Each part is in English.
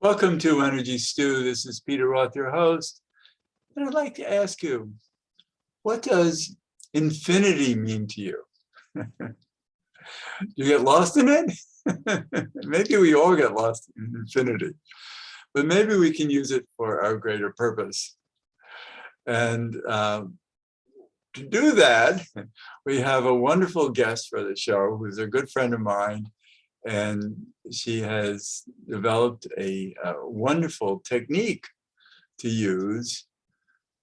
Welcome to Energy Stew. This is Peter Roth, your host. And I'd like to ask you, what does infinity mean to you? You get lost in it? Maybe we all get lost in infinity, but maybe we can use it for our greater purpose. And to do that, we have a wonderful guest for the show who's a good friend of mine. And she has developed a wonderful technique to use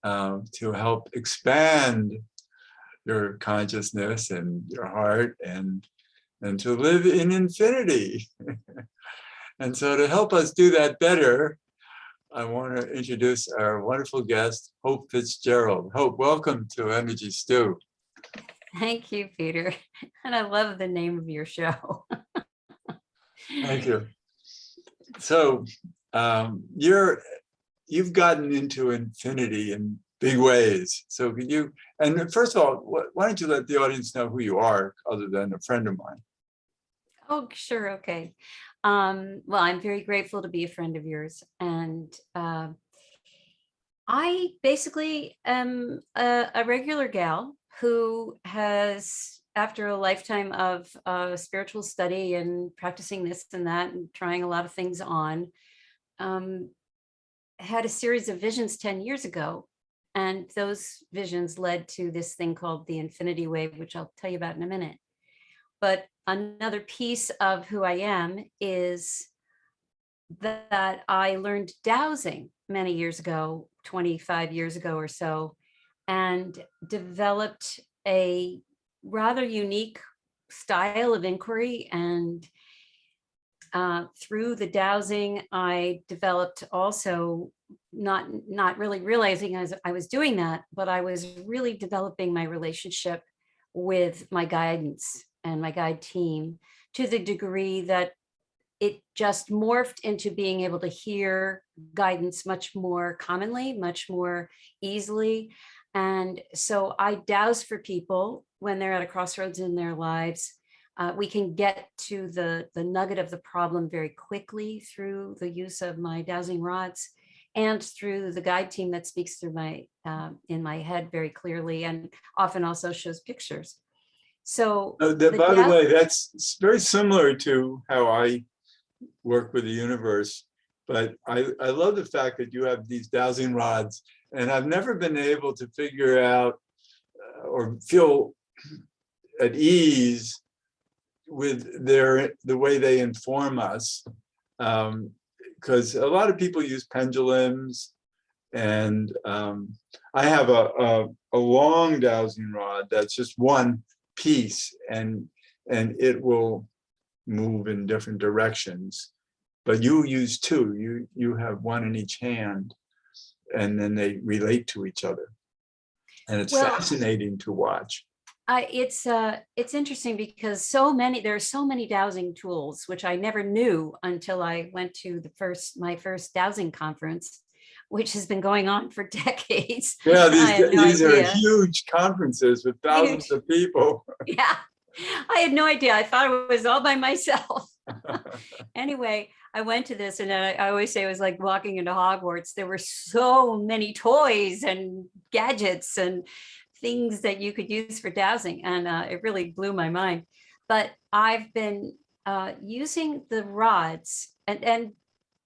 to help expand your consciousness and your heart and to live in infinity. And so to help us do that better, I want to introduce our wonderful guest, Hope Fitzgerald. Hope, welcome to Energy Stew. Thank you, Peter. And I love the name of your show. Thank you. So you've gotten into infinity in big ways. So could you, and first of all, why don't you let the audience know who you are other than a friend of mine? Oh, sure. Okay. Well, I'm very grateful to be a friend of yours. And I basically am a regular gal who has, after a lifetime of spiritual study and practicing this and that and trying a lot of things on, had a series of visions 10 years ago. And those visions led to this thing called the infinity wave, which I'll tell you about in a minute. But another piece of who I am is that I learned dowsing many years ago, 25 years ago or so, and developed a rather unique style of inquiry. And through the dowsing, I developed also, not really realizing as I was doing that, but I was really developing my relationship with my guidance and my guide team to the degree that it just morphed into being able to hear guidance much more commonly, much more easily. And so I douse for people when they're at a crossroads in their lives. We can get to the nugget of the problem very quickly through the use of my dowsing rods and through the guide team that speaks through my in my head very clearly and often also shows pictures. So by the way, that's very similar to how I work with the universe. But I love the fact that you have these dowsing rods, and I've never been able to figure out or feel at ease with the way they inform us, because a lot of people use pendulums, and I have a long dowsing rod that's just one piece, and it will move in different directions. But you use two. You have one in each hand, and then they relate to each other, and it's fascinating to watch. It's interesting because there are so many dowsing tools, which I never knew until I went to my first dowsing conference, which has been going on for decades. Yeah, these are huge conferences with thousands of people. Yeah, I had no idea. I thought it was all by myself. Anyway, I went to this, and I always say it was like walking into Hogwarts. There were so many toys and gadgets and things that you could use for dowsing, and it really blew my mind. But I've been using the rods, and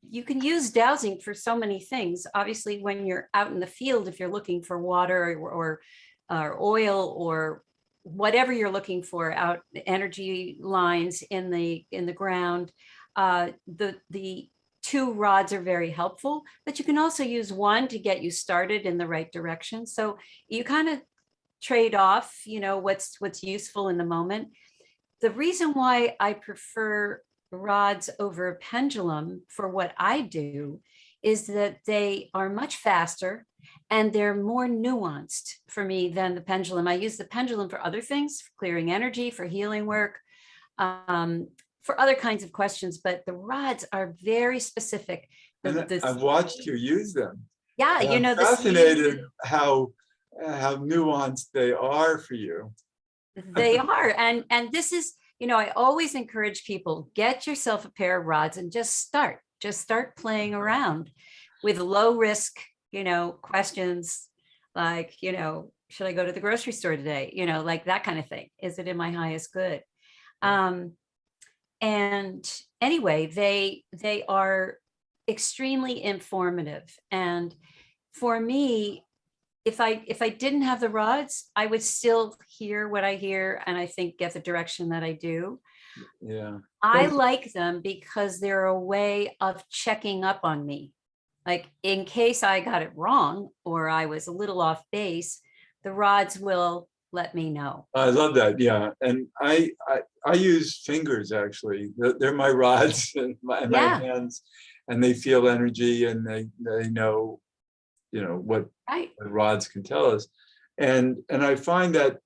you can use dowsing for so many things. Obviously, when you're out in the field, if you're looking for water or oil or whatever you're looking for, out energy lines in the ground, the two rods are very helpful. But you can also use one to get you started in the right direction. So you kind of trade off, what's useful in the moment. The reason why I prefer rods over a pendulum for what I do is that they are much faster and they're more nuanced for me than the pendulum. I use the pendulum for other things, for clearing energy, for healing work, for other kinds of questions, but the rods are very specific. I've watched you use them. Yeah, I'm fascinated how nuanced they are for you. They are, and this is, I always encourage people, get yourself a pair of rods and just start. just start playing around with low risk, questions like, should I go to the grocery store today? Like that kind of thing. Is it in my highest good? And anyway, they are extremely informative. And for me, if I didn't have the rods, I would still hear what I hear and I think get the direction that I do. Yeah. I like them because they're a way of checking up on me. Like in case I got it wrong or I was a little off base, the rods will let me know. I love that. Yeah. And I use fingers actually. They're my rods and my Yeah, hands, and they feel energy and they know, what right. the rods can tell us. And I find that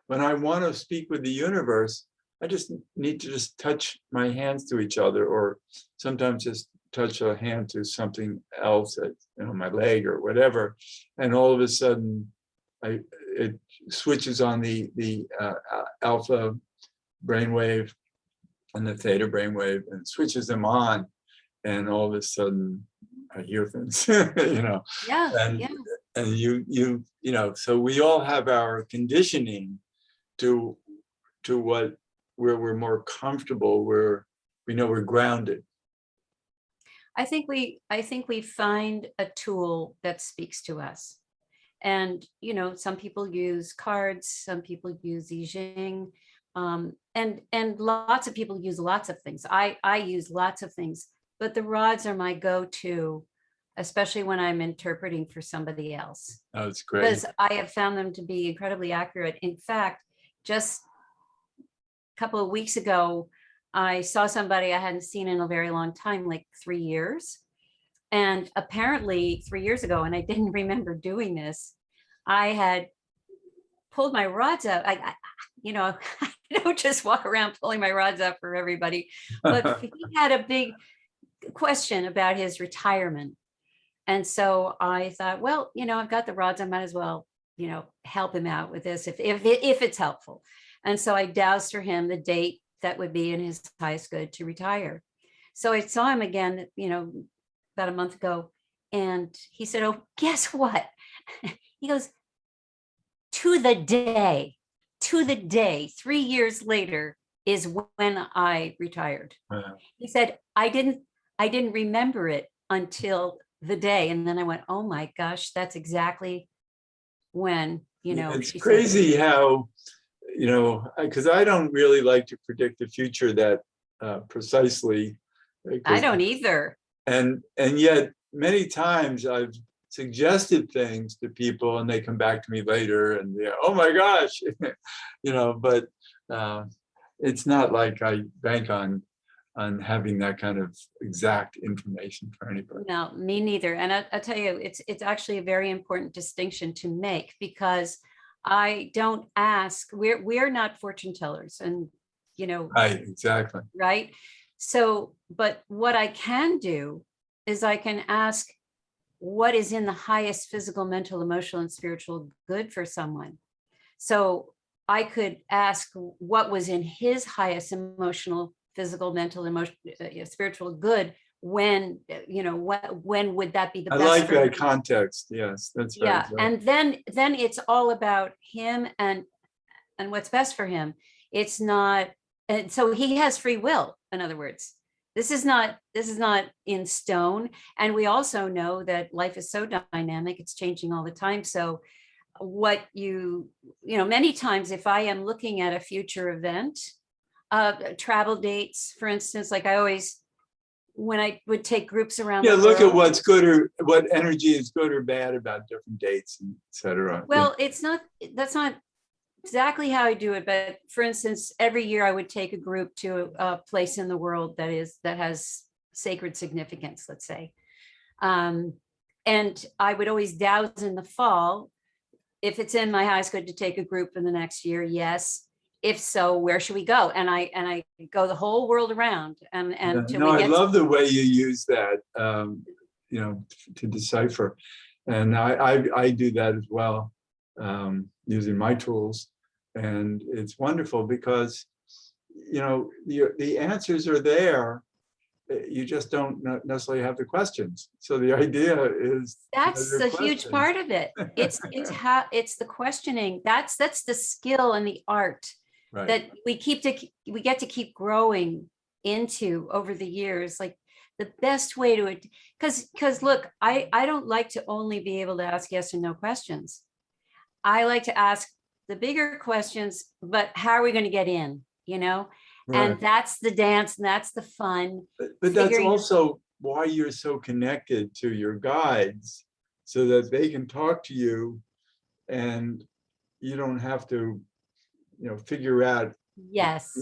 when I want to speak with the universe, I just need to just touch my hands to each other, or sometimes just touch a hand to something else, my leg or whatever, and all of a sudden, it switches on the alpha brainwave and the theta brainwave, and switches them on, and all of a sudden, I hear things, Yeah, and yeah. and so we all have our conditioning to where we're more comfortable, where we know we're grounded. I think we find a tool that speaks to us. And, some people use cards, some people use I Ching, and lots of people use lots of things. I use lots of things, but the rods are my go-to, especially when I'm interpreting for somebody else, Oh, it's great. because I have found them to be incredibly accurate. In fact, just a couple of weeks ago, I saw somebody I hadn't seen in a very long time, like 3 years. And apparently 3 years ago, and I didn't remember doing this, I had pulled my rods out. I I don't just walk around pulling my rods out for everybody, but he had a big question about his retirement. And so I thought, well, I've got the rods, I might as well, help him out with this if it's helpful. And so I dowsed for him the date that would be in his highest good to retire. So I saw him again, about a month ago, and he said, "Oh, guess what?" He goes, to the day, 3 years later is when I retired. Wow. He said, I didn't remember it until the day. And then I went, oh my gosh, that's exactly when, It's she said, crazy how, because I don't really like to predict the future that precisely. I 'cause- don't either. and yet many times I've suggested things to people and they come back to me later and oh my gosh, but it's not like I bank on having that kind of exact information for anybody. No, me neither. And I'll tell you, it's actually a very important distinction to make, because I don't ask, we're not fortune tellers, and Right, exactly. right? So, but what I can do is I can ask what is in the highest physical, mental, emotional, and spiritual good for someone. So I could ask what was in his highest emotional, physical, mental, spiritual good. When, when would that be the I best like for that him? context. Yes, that's right. Yeah, and then it's all about him and what's best for him. It's not, and so he has free will. In other words, this is not in stone. And we also know that life is so dynamic; it's changing all the time. So, what many times, if I am looking at a future event, travel dates, for instance, like I always, when I would take groups around Yeah, the look at world. what's good or what energy is good or bad about different dates, and et cetera. Well, that's not exactly how I do it, but for instance, every year I would take a group to a place in the world that has sacred significance, let's say. And I would always douse in the fall. If it's in my highest good to take a group in the next year, yes. If so, where should we go? And I go the whole world around, and till No, we I get love the way you use that, to decipher, and I do that as well, using my tools, and it's wonderful because the answers are there. you just don't necessarily have the questions. So the idea is to have That's your a huge questions. part of it. It's the questioning. That's the skill and the art Right. that we get to keep growing into over the years. Like the best way to it, because look, I don't like to only be able to ask yes and no questions. I like to ask the bigger questions, but how are we going to get in? Right. And that's the dance, and that's the fun. But that's Figuring also why you're so connected to your guides, so that they can talk to you and you don't have to, figure out, yes,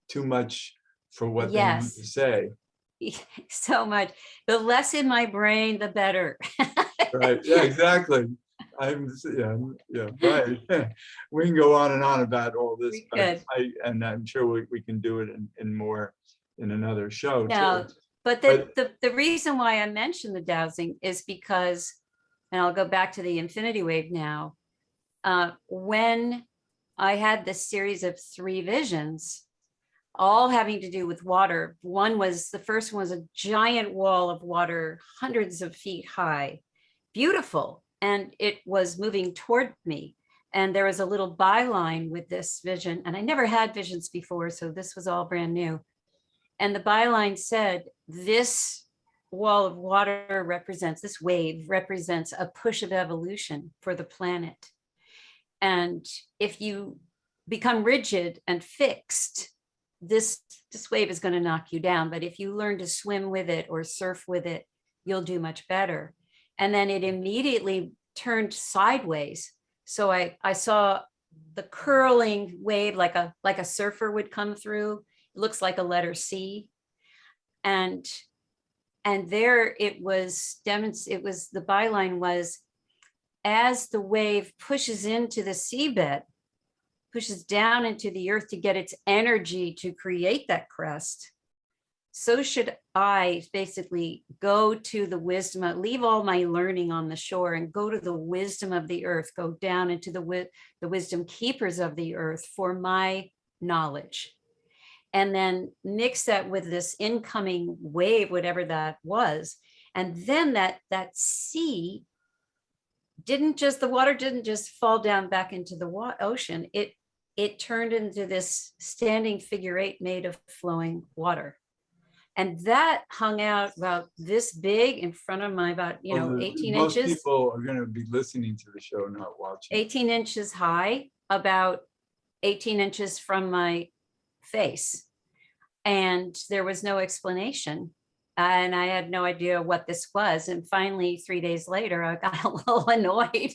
too much for what they need to yes. say. So much. The less in my brain, the better. Right. Yeah, exactly. Yeah, right. We can go on and on about all this, We but could. I'm sure we can do it in more, in another show too. No, but But the reason why I mentioned the dowsing is because, and I'll go back to the infinity wave now. When I had this series of 3 visions, all having to do with water. The first one was a giant wall of water, hundreds of feet high, beautiful. And it was moving toward me. And there was a little byline with this vision. And I never had visions before, so this was all brand new. And the byline said, this wall of water this wave represents a push of evolution for the planet. And if you become rigid and fixed, this wave is going to knock you down. But if you learn to swim with it or surf with it, you'll do much better. And then it immediately turned sideways. So I saw the curling wave like a surfer would come through. It looks like a letter C. And there it was the byline was, as the wave pushes into the seabed, pushes down into the earth to get its energy to create that crest, so should I basically go to the wisdom, leave all my learning on the shore and go to the wisdom of the earth, go down into the wisdom keepers of the earth for my knowledge. And then mix that with this incoming wave, whatever that was. And then that sea the water didn't just fall down back into the ocean. It turned into this standing figure 8 made of flowing water. And that hung out about this big in front of my, about, 18 most inches. people are going to be listening to the show, not watching. 18 inches high, about 18 inches from my face. And there was no explanation. And I had no idea what this was. And finally, 3 days later, I got a little annoyed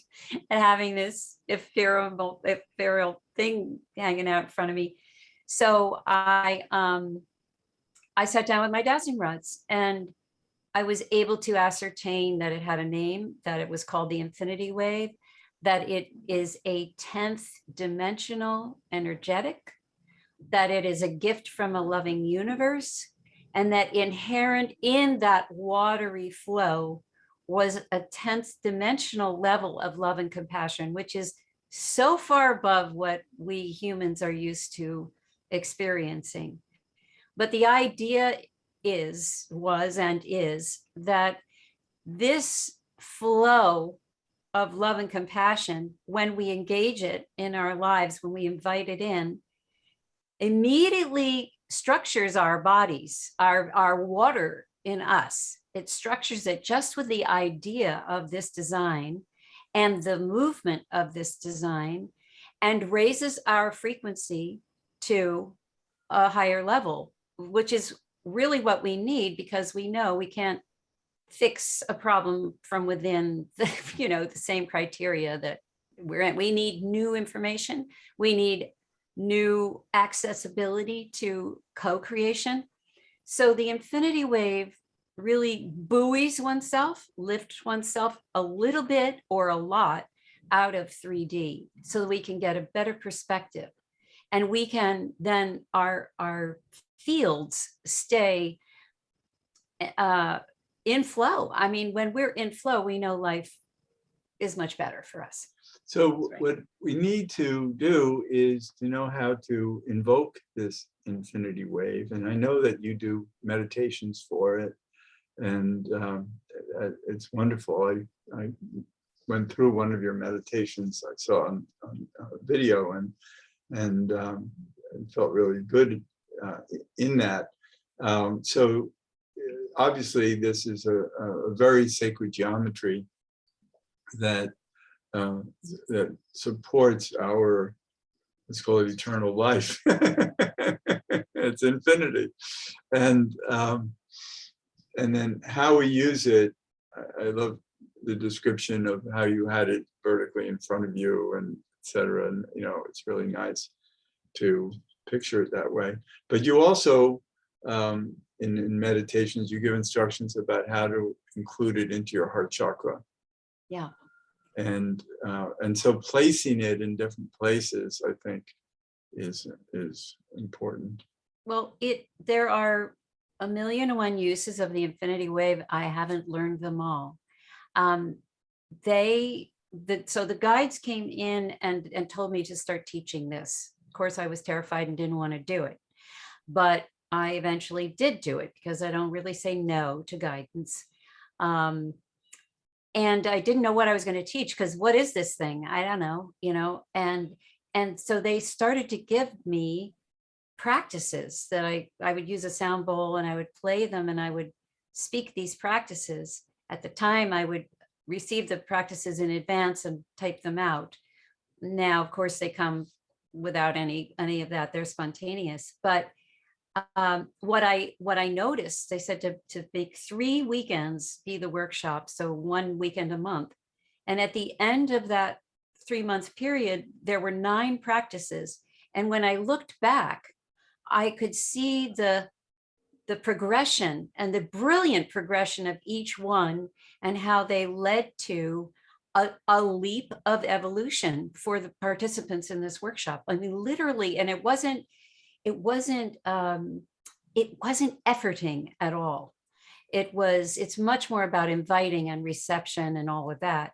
at having this ethereal thing hanging out in front of me. So I sat down with my dowsing rods, and I was able to ascertain that it had a name, that it was called the infinity wave, that it is a 10th dimensional energetic, that it is a gift from a loving universe, and that inherent in that watery flow was a 10th dimensional level of love and compassion, which is so far above what we humans are used to experiencing. But the idea was that this flow of love and compassion, when we engage it in our lives, when we invite it in, immediately structures our bodies, our water in us. It structures it just with the idea of this design and the movement of this design, and raises our frequency to a higher level, which is really what we need, because we know we can't fix a problem from within the same criteria that we're in. We need new information. We need new accessibility to co-creation. So the infinity wave really buoys oneself, lifts oneself a little bit or a lot out of 3D, so that we can get a better perspective. And we can then, our fields stay in flow. I mean, when we're in flow, we know life is much better for us. So what we need to do is to know how to invoke this infinity wave, and I know that you do meditations for it, and it's wonderful. I went through one of your meditations I saw on video, and it felt really good in that. So obviously, this is a very sacred geometry that that supports our, let's call it, eternal life. It's infinity, and then how we use it. I love the description of how you had it vertically in front of you, and etc. And it's really nice to picture it that way. But you also, in meditations, you give instructions about how to include it into your heart chakra. Yeah. And so placing it in different places, I think, is important. Well, there are 1,000,001 uses of the infinity wave. I haven't learned them all. So the guides came in and told me to start teaching this. Of course, I was terrified and didn't want to do it, but I eventually did do it because I don't really say no to guidance. And I didn't know what I was going to teach, because what is this thing? I don't know, and so they started to give me practices that I would use a sound bowl and I would play them and I would speak these practices. At the time, I would receive the practices in advance and type them out. Now, of course, they come without any of that. They're spontaneous. But what I noticed, they said to make 3 weekends be the workshop, so 1 weekend a month. And at the end of that 3-month period, there were 9 practices. And when I looked back, I could see the progression and the brilliant progression of each one, and how they led to a leap of evolution for the participants in this workshop. I mean, literally, and it wasn't efforting at all. It's much more about inviting and reception and all of that.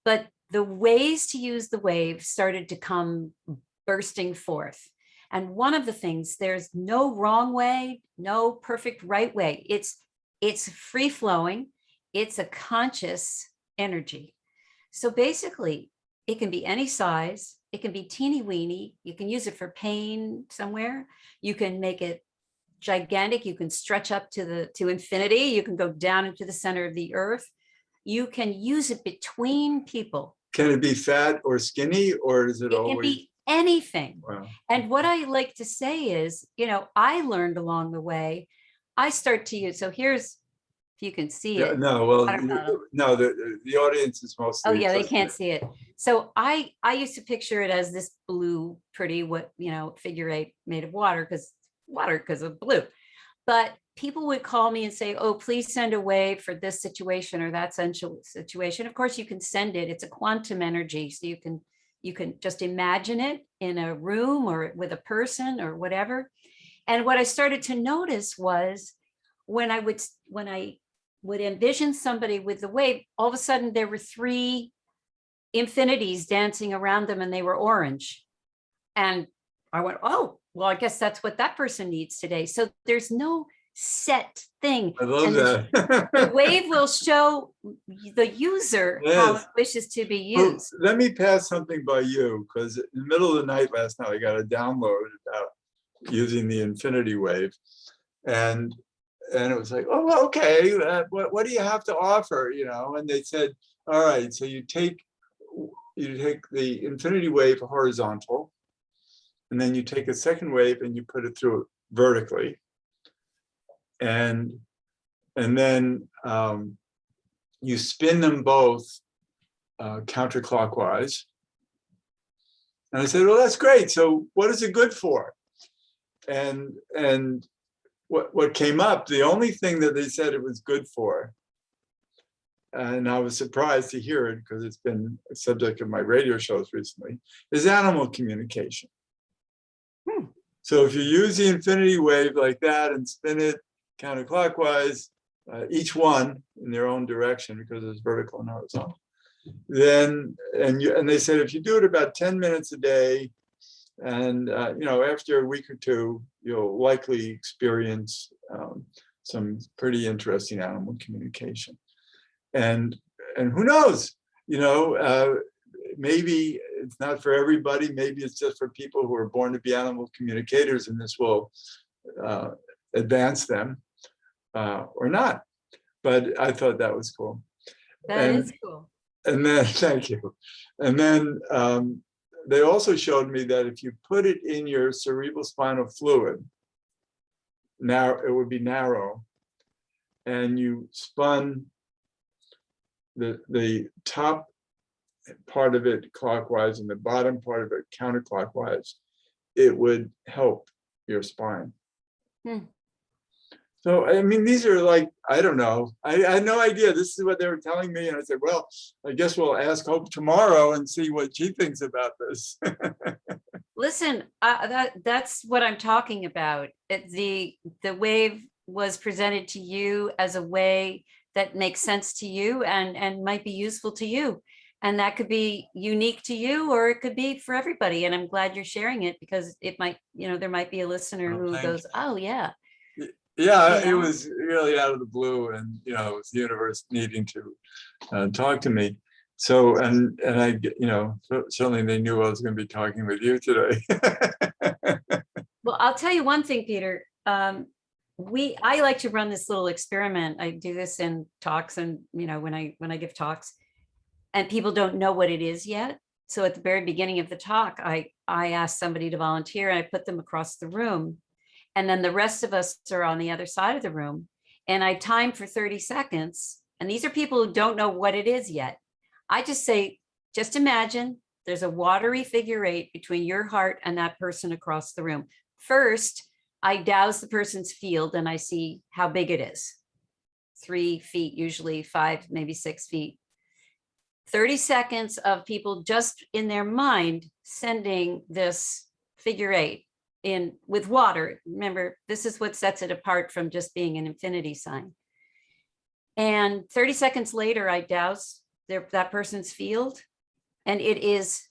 But the ways to use the wave started to come bursting forth. And one of the things, there's no wrong way, no perfect right way. It's free flowing. It's a conscious energy. So basically, it can be any size. It can be teeny weeny. You can use it for pain somewhere. You can make it gigantic. You can stretch up to infinity. You can go down into the center of the earth. You can use it between people. Can it be fat or skinny, or is it always? It can be anything. Wow. And what I like to say is, I learned along the way. I start to use, so here's, if you can see it. No, well, Watermelon. no, the audience is mostly. Oh yeah, they can't see it. So I used to picture it as this blue, pretty, figure 8 made of water because of blue. But people would call me and say, oh, please send a wave for this situation or that situation. Of course, you can send it. It's a quantum energy. So you can just imagine it in a room or with a person or whatever. And what I started to notice was when I would envision somebody with the wave, all of a sudden there were 3 infinities dancing around them and they were orange. And I went, oh, well, I guess that's what that person needs today. So there's no set thing. I love that. The wave will show the user how it wishes to be used. Well, let me pass something by you, because in the middle of the night last night, I got a download about using the infinity wave. And it was like, oh, okay, what do you have to offer? And they said, all right, so you take the infinity wave horizontal, and then you take a second wave and you put it through vertically. And then you spin them both counterclockwise. And I said, well, that's great. So what is it good for? And what came up, the only thing that they said it was good for, and I was surprised to hear it because it's been a subject of my radio shows recently, is animal communication. So if you use the infinity wave like that and spin it counterclockwise, each one in their own direction, because it's vertical and horizontal, then and they said if you do it about 10 minutes a day, And, after a week or two, you'll likely experience some pretty interesting animal communication. And who knows, maybe it's not for everybody. Maybe it's just for people who are born to be animal communicators, and this will advance them or not. But I thought that was cool. That is cool. And then, thank you. And then they also showed me that if you put it in your cerebral spinal fluid, now it would be narrow, and you spun the top part of it clockwise and the bottom part of it counterclockwise, it would help your spine. So, I mean, these are like, I don't know. I had no idea. This is what they were telling me. And I said, well, I guess we'll ask Hope tomorrow and see what she thinks about this. Listen, that's what I'm talking about. The wave was presented to you as a way that makes sense to you and might be useful to you. And that could be unique to you, or it could be for everybody. And I'm glad you're sharing it, because it might, there might be a listener who goes, oh yeah. Yeah, it was really out of the blue, and it was the universe needing to talk to me. So, and I, certainly they knew I was going to be talking with you today. Well, I'll tell you one thing, Peter. I like to run this little experiment. I do this in talks, and when I give talks, and people don't know what it is yet. So at the very beginning of the talk, I ask somebody to volunteer, and I put them across the room. And then the rest of us are on the other side of the room. And I time for 30 seconds. And these are people who don't know what it is yet. I just say, just imagine there's a watery figure 8 between your heart and that person across the room. First, I douse the person's field and I see how big it is. 3 feet, usually 5, maybe 6 feet. 30 seconds of people just in their mind sending this figure 8 in with water. Remember, this is what sets it apart from just being an infinity sign. And 30 seconds later, I douse that person's field, and it is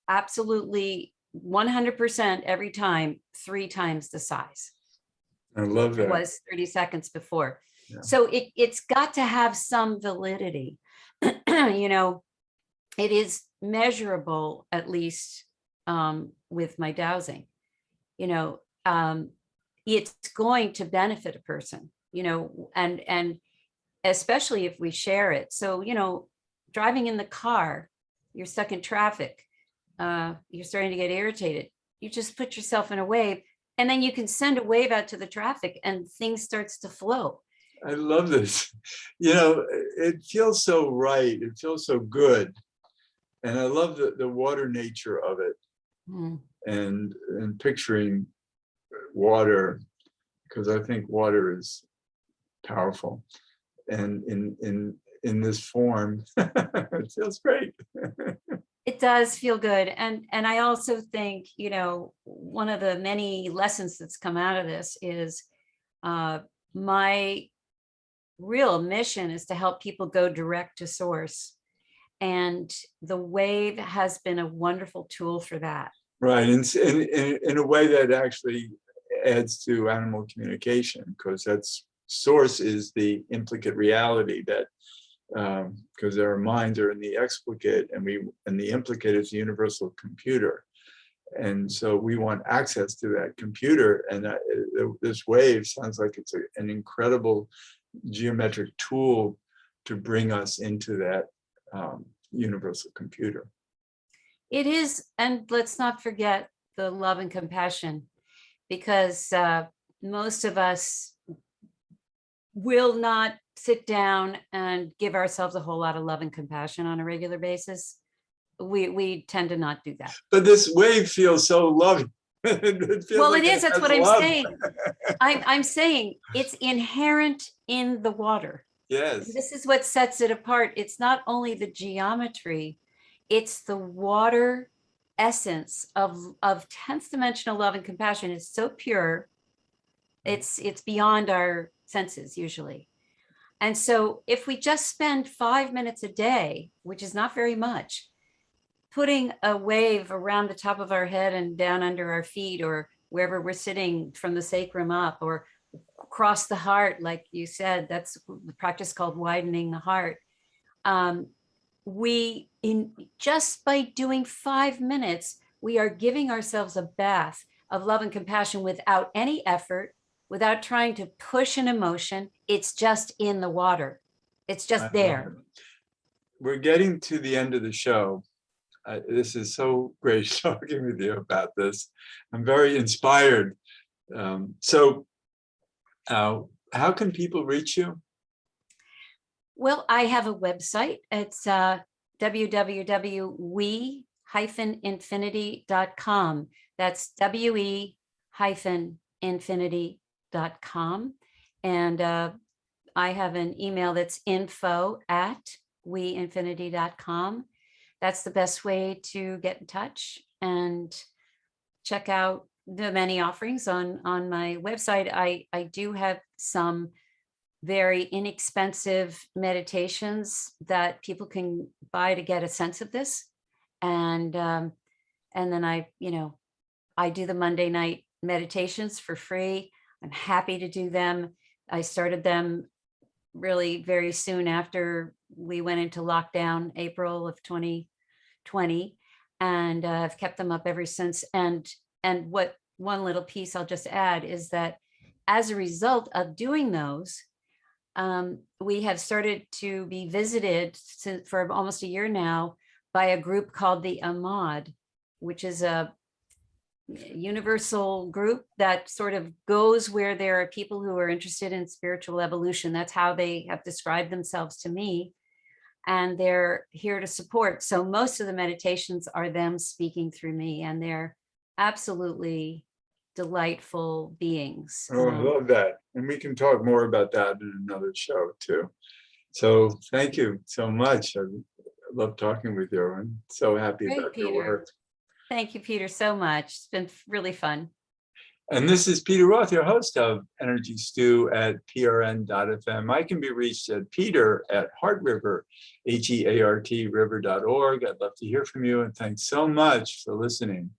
absolutely 100% every time 3 times the size. I love that. It was 30 seconds before. Yeah. So it's got to have some validity. It is measurable, at least with my dowsing. It's going to benefit a person, and especially if we share it. So, driving in the car, you're stuck in traffic, you're starting to get irritated. You just put yourself in a wave, and then you can send a wave out to the traffic and things starts to flow. I love this. It feels so right. It feels so good. And I love the water nature of it. And picturing water, because I think water is powerful. And in this form, it feels great. It does feel good. And I also think, one of the many lessons that's come out of this is my real mission is to help people go direct to source. And the wave has been a wonderful tool for that. Right. In a way that actually adds to animal communication, because that's source is the implicate reality that because our minds are in the explicate, and the implicate is the universal computer. And so we want access to that computer, and this wave sounds like it's an incredible geometric tool to bring us into that universal computer. It is, and let's not forget the love and compassion, because most of us will not sit down and give ourselves a whole lot of love and compassion on a regular basis. We tend to not do that. But this wave feels so loving. Well, it is. That's what I'm saying. I'm saying it's inherent in the water. Yes. This is what sets it apart. It's not only the geometry, it's the water essence of 10th dimensional love and compassion. It's so pure. It's beyond our senses usually. And so if we just spend 5 minutes a day, which is not very much, putting a wave around the top of our head and down under our feet, or wherever we're sitting from the sacrum up, or across the heart, like you said, that's the practice called widening the heart. We, in just by doing 5 minutes, we are giving ourselves a bath of love and compassion without any effort, without trying to push an emotion. It's just in the water. It's I just love there. it. We're getting to the end of the show. This is so great talking with you about this. I'm very inspired. How can people reach you? Well, I have a website. It's we-infinity.com. That's we-infinity.com. And I have an email that's info@weinfinity.com. That's the best way to get in touch and check out the many offerings on my website. I do have some very inexpensive meditations that people can buy to get a sense of this. And then I do the Monday night meditations for free. I'm happy to do them. I started them really very soon after we went into lockdown, April of 2020, and I've kept them up ever since. And what one little piece I'll just add is that as a result of doing those, we have started to be visited for almost a year now by a group called the Ahmad, which is a universal group that sort of goes where there are people who are interested in spiritual evolution. That's how they have described themselves to me. And they're here to support. So most of the meditations are them speaking through me, and they're absolutely delightful beings. Oh, I love that. And we can talk more about that in another show too. So thank you so much. I love talking with you. I'm so happy Great, about your Peter. work. Thank you, Peter, so much. It's been really fun. And this is Peter Roth, your host of Energy Stew at prn.fm. I can be reached at peter@heartriver, HEART river.org. I'd love to hear from you, and thanks so much for listening.